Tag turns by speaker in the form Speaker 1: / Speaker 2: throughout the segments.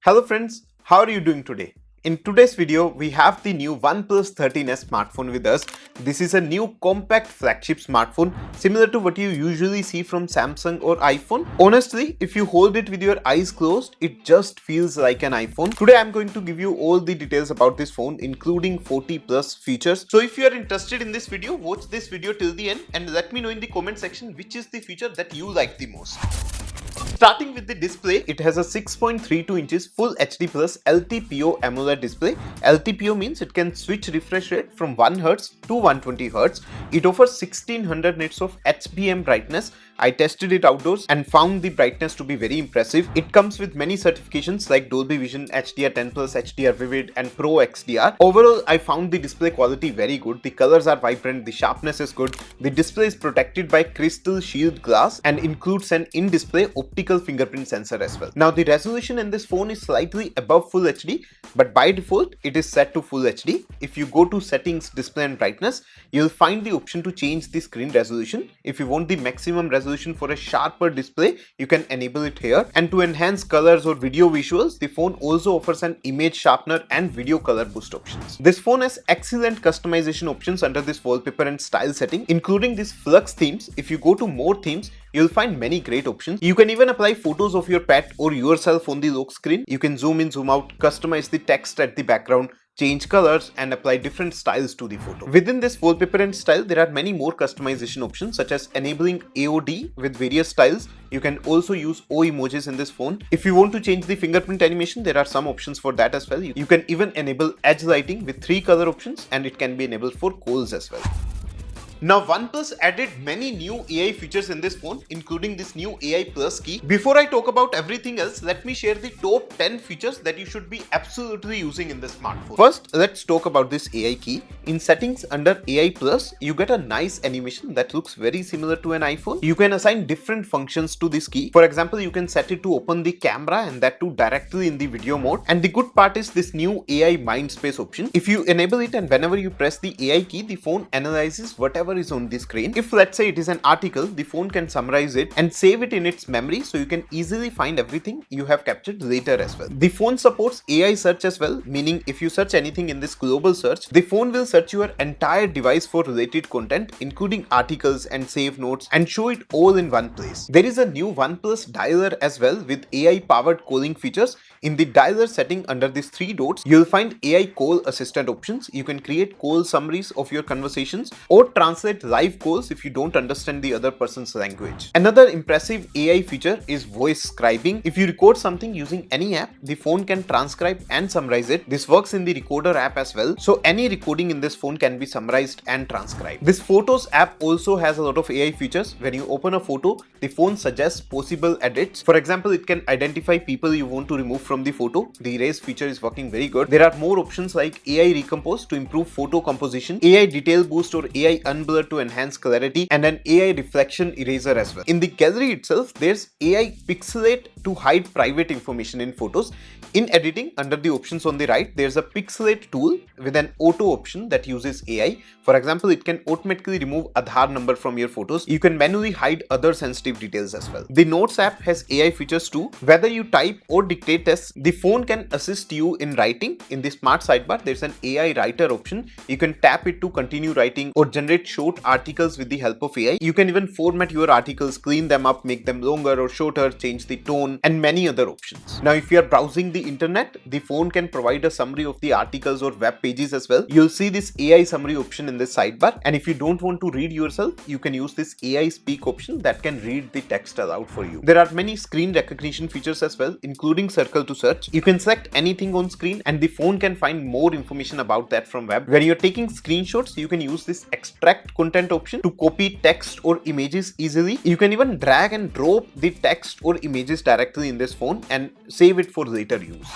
Speaker 1: Hello friends, how are you doing today? In today's video, we have the new OnePlus 13S smartphone with us. This is a new compact flagship smartphone similar to what you usually see from Samsung or iPhone. Honestly, if you hold it with your eyes closed, it just feels like an iPhone. Today I'm going to give you all the details about this phone including 40 plus features. So if you are interested in this video, watch this video till the end and let me know in the comment section which is the feature that you like the most. Starting with the display, it has a 6.32 inches Full HD Plus LTPO AMOLED display. LTPO means it can switch refresh rate from 1Hz to 120Hz. It offers 1600 nits of HBM brightness. I tested it outdoors and found the brightness to be very impressive. It comes with many certifications like Dolby Vision, HDR10+, HDR Vivid and Pro XDR. Overall, I found the display quality very good. The colors are vibrant, the sharpness is good. The display is protected by crystal shield glass and includes an in-display optical fingerprint sensor as well. Now the resolution in this phone is slightly above Full HD, but by default it is set to Full HD. If you go to settings, display and brightness, you'll find the option to change the screen resolution. If you want the maximum resolution for a sharper display, you can enable it here. And to enhance colors or video visuals, the phone also offers an image sharpener and video color boost options. This phone has excellent customization options under this wallpaper and style setting, including these flux themes. If you go to more themes, you'll find many great options. You can even apply photos of your pet or yourself on the lock screen. You can zoom in, zoom out, customize the text at the background, change colors and apply different styles to the photo. Within this wallpaper and style, there are many more customization options such as enabling AOD with various styles. You can also use O emojis in this phone. If you want to change the fingerprint animation, there are some options for that as well. You can even enable edge lighting with 3 color options and it can be enabled for calls as well. Now OnePlus added many new AI features in this phone, including this new AI Plus key. Before I talk about everything else, let me share the top 10 features that you should be absolutely using in this smartphone. First, let's talk about this AI key. In settings under AI Plus, you get a nice animation that looks very similar to an iPhone. You can assign different functions to this key. For example, you can set it to open the camera and that too directly in the video mode. And the good part is this new AI mind space option. If you enable it and whenever you press the AI key, the phone analyzes whatever is on the screen. If let's say it is an article, the phone can summarize it and save it in its memory so you can easily find everything you have captured later as well. The phone supports AI search as well, meaning if you search anything in this global search, the phone will search your entire device for related content, including articles and save notes, and show it all in one place. There is a new OnePlus dialer as well with AI powered calling features. In the dialer setting under these 3 dots, you'll find AI call assistant options. You can create call summaries of your conversations or translate live calls if you don't understand the other person's language. Another impressive AI feature is voice scribing. If you record something using any app, the phone can transcribe and summarize it. This works in the recorder app as well. So any recording in this phone can be summarized and transcribed. This photos app also has a lot of AI features. When you open a photo, the phone suggests possible edits. For example, it can identify people you want to remove from the photo. The erase feature is working very good. There are more options like AI recompose to improve photo composition, AI detail boost or AI unblur to enhance clarity, and an AI reflection eraser as well. In the gallery itself, there's AI pixelate to hide private information in photos. In editing, under the options on the right, there's a pixelate tool with an auto option that uses AI. For example, it can automatically remove Aadhaar number from your photos. You can manually hide other sensitive details as well. The Notes app has AI features too. Whether you type or dictate tests, the phone can assist you in writing. In the smart sidebar, there's an AI writer option. You can tap it to continue writing or generate short articles with the help of AI. You can even format your articles, clean them up, make them longer or shorter, change the tone, and many other options. Now, if you are browsing the internet, the phone can provide a summary of the articles or web pages as well. You'll see this AI summary option in this sidebar. And if you don't want to read yourself, you can use this AI speak option that can read the text aloud for you. There are many screen recognition features as well, including circle to search. You can select anything on screen and the phone can find more information about that from web. When you're taking screenshots, you can use this extract content option to copy text or images easily. You can even drag and drop the text or images directly in this phone and save it for later use.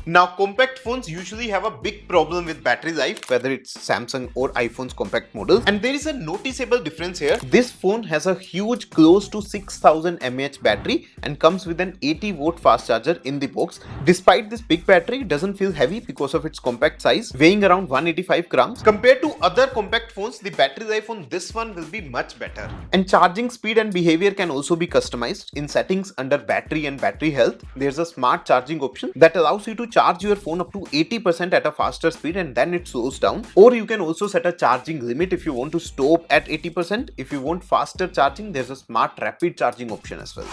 Speaker 1: Now, compact phones usually have a big problem with battery life, whether it's Samsung or iPhone's compact models. And there is a noticeable difference here. This phone has a huge close to 6000 mAh battery and comes with an 80-watt fast charger in the box. Despite this big battery, it doesn't feel heavy because of its compact size, weighing around 185 grams. Compared to other compact phones, the battery life on this one will be much better. And charging speed and behavior can also be customized. In settings under battery and battery health, there's a smart charging option that allows you to charge your phone up to 80% at a faster speed and then it slows down. Or you can also set a charging limit if you want to stop at 80%. If you want faster charging, there's a smart rapid charging option as well.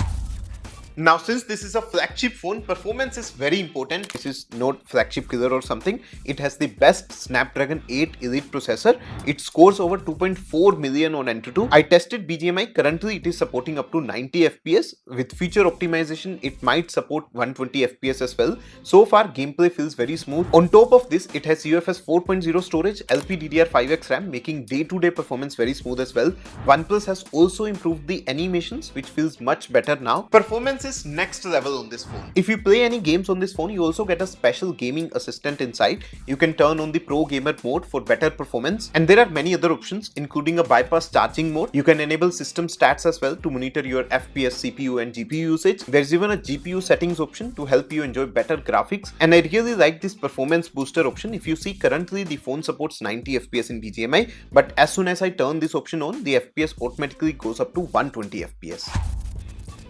Speaker 1: Now, since this is a flagship phone, performance is very important. This is not flagship killer or something. It has the best Snapdragon 8 Elite processor. It scores over 2.4 million on Antutu. I tested BGMI. Currently, it is supporting up to 90 FPS. With feature optimization, it might support 120 FPS as well. So far, gameplay feels very smooth. On top of this, it has UFS 4.0 storage, LPDDR5X RAM, making day-to-day performance very smooth as well. OnePlus has also improved the animations, which feels much better now. Performance is next level on this phone. If you play any games on this phone, you also get a special gaming assistant inside. You can turn on the pro gamer mode for better performance, and there are many other options including a bypass charging mode. You can enable system stats as well to monitor your FPS, CPU and GPU usage. There's even a GPU settings option to help you enjoy better graphics, and I really like this performance booster option. If you see, currently the phone supports 90 FPS in BGMI, but as soon as I turn this option on, the FPS automatically goes up to 120 FPS.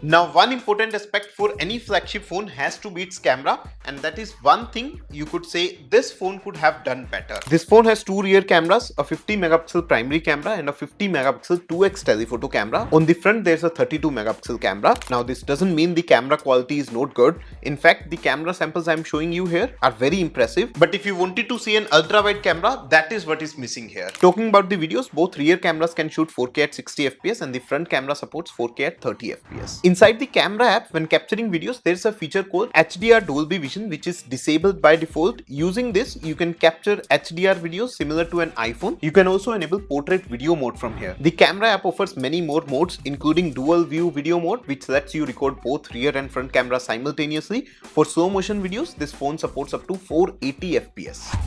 Speaker 1: Now, one important aspect for any flagship phone has to be its camera, and that is one thing you could say this phone could have done better. This phone has two rear cameras, a 50 megapixel primary camera and a 50 megapixel 2x telephoto camera. On the front, there's a 32 megapixel camera. Now, this doesn't mean the camera quality is not good. In fact, the camera samples I'm showing you here are very impressive. But if you wanted to see an ultra wide camera, that is what is missing here. Talking about the videos, both rear cameras can shoot 4K at 60 FPS and the front camera supports 4K at 30 FPS. Inside the camera app, when capturing videos, there's a feature called HDR Dolby Vision, which is disabled by default. Using this, you can capture HDR videos similar to an iPhone. You can also enable portrait video mode from here. The camera app offers many more modes, including dual view video mode, which lets you record both rear and front cameras simultaneously. For slow motion videos, this phone supports up to 480 FPS.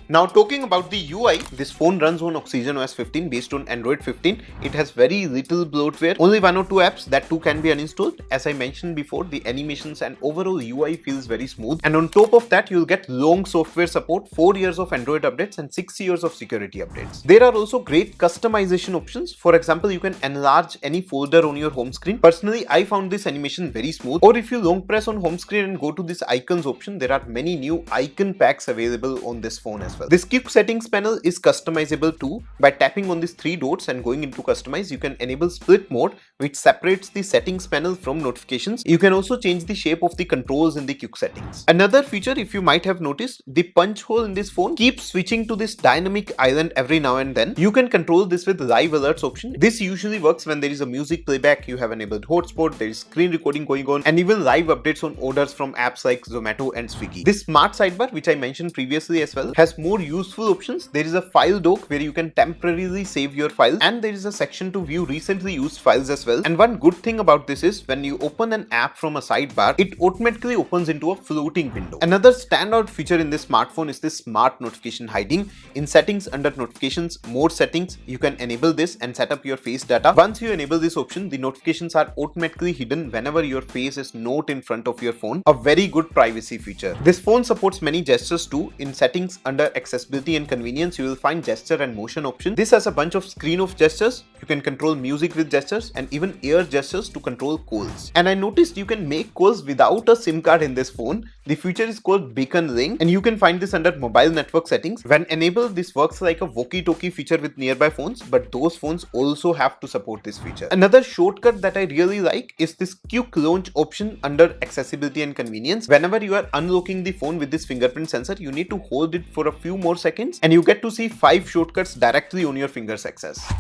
Speaker 1: Now, talking about the UI, this phone runs on Oxygen OS 15 based on Android 15. It has very little bloatware, only one or two apps, that too can be uninstalled. As I mentioned before, the animations and overall UI feels very smooth. And on top of that, you'll get long software support, 4 years of Android updates and 6 years of security updates. There are also great customization options. For example, you can enlarge any folder on your home screen. Personally, I found this animation very smooth. Or if you long press on home screen and go to this icons option, there are many new icon packs available on this phone as well. This quick settings panel is customizable too. By tapping on these three dots and going into customize, you can enable split mode, which separates the settings panel from notifications. You can also change the shape of the controls in the quick settings. Another feature, if you might have noticed, the punch hole in this phone keeps switching to this dynamic island every now and then. You can control this with live alerts option. This usually works when there is a music playback, you have enabled hotspot, there is screen recording going on, and even live updates on orders from apps like Zomato and Swiggy. This smart sidebar, which I mentioned previously as well, has more useful options. There is a file dock where you can temporarily save your files, and there is a section to view recently used files as well. And one good thing about this is when you open an app from a sidebar, it automatically opens into a floating window. Another standout feature in this smartphone is this smart notification hiding. In settings under notifications, more settings, you can enable this and set up your face data. Once you enable this option, the notifications are automatically hidden whenever your face is not in front of your phone. A very good privacy feature. This phone supports many gestures too. In settings under accessibility and convenience, you will find gesture and motion option. This has a bunch of screen of gestures. You can control music with gestures and even ear gestures to control calls. And I noticed you can make calls without a SIM card in this phone. The feature is called Beacon Link, and you can find this under mobile network settings. When enabled, this works like a walkie-talkie feature with nearby phones, but those phones also have to support this feature. Another shortcut that I really like is this quick launch option under accessibility and convenience. Whenever you are unlocking the phone with this fingerprint sensor, you need to hold it for a few more seconds and you get to see 5 shortcuts directly on your fingers access.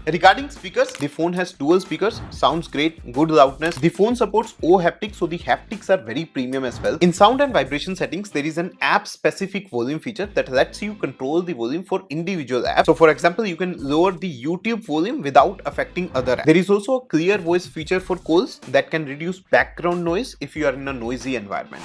Speaker 1: Regarding speakers, the phone has dual speakers, sounds great, good loudness. The phone supports O haptics, so the haptics are very premium as well. In sound and vibration settings, there is an app-specific volume feature that lets you control the volume for individual apps. So for example, you can lower the YouTube volume without affecting other apps. There is also a clear voice feature for calls that can reduce background noise if you are in a noisy environment.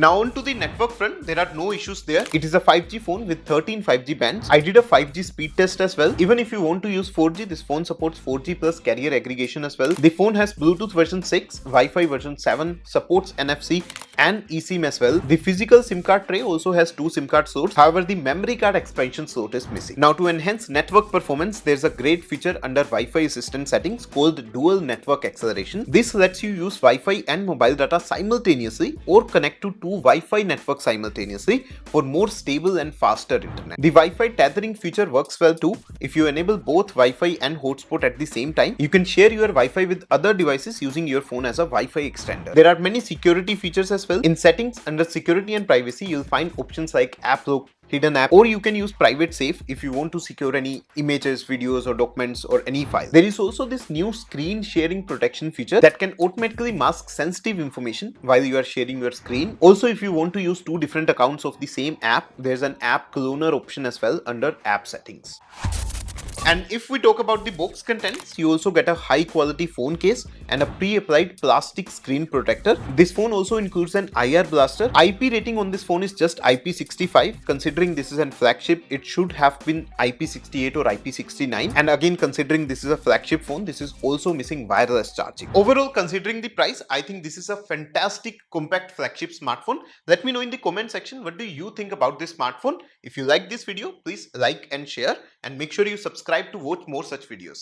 Speaker 1: Now on to the network front, there are no issues there. It is a 5G phone with 13 5G bands. I did a 5G speed test as well. Even if you want to use 4G, this phone supports 4G plus carrier aggregation as well. The phone has Bluetooth version 6, Wi-Fi version 7, supports NFC and eSIM as well. The physical SIM card tray also has 2 SIM card slots. However, the memory card expansion slot is missing. Now to enhance network performance, there's a great feature under Wi-Fi assistant settings called dual network acceleration. This lets you use Wi-Fi and mobile data simultaneously or connect to two Wi-Fi networks simultaneously for more stable and faster internet. The Wi-Fi tethering feature works well too. If you enable both Wi-Fi and hotspot at the same time, you can share your Wi-Fi with other devices using your phone as a Wi-Fi extender. There are many security features as well. In settings under security and privacy, you'll find options like app lock, hidden app, or you can use private safe if you want to secure any images, videos or documents or any file. There is also this new screen sharing protection feature that can automatically mask sensitive information while you are sharing your screen. Also, if you want to use two different accounts of the same app, there's an app cloner option as well under app settings. And if we talk about the box contents, you also get a high quality phone case and a pre-applied plastic screen protector. This phone also includes an IR blaster. IP rating on this phone is just IP65. Considering this is a flagship, it should have been IP68 or IP69. And again, considering this is a flagship phone, this is also missing wireless charging. Overall, considering the price, I think this is a fantastic compact flagship smartphone. Let me know in the comment section, what do you think about this smartphone? If you like this video, please like and share, and make sure you subscribe to watch more such videos.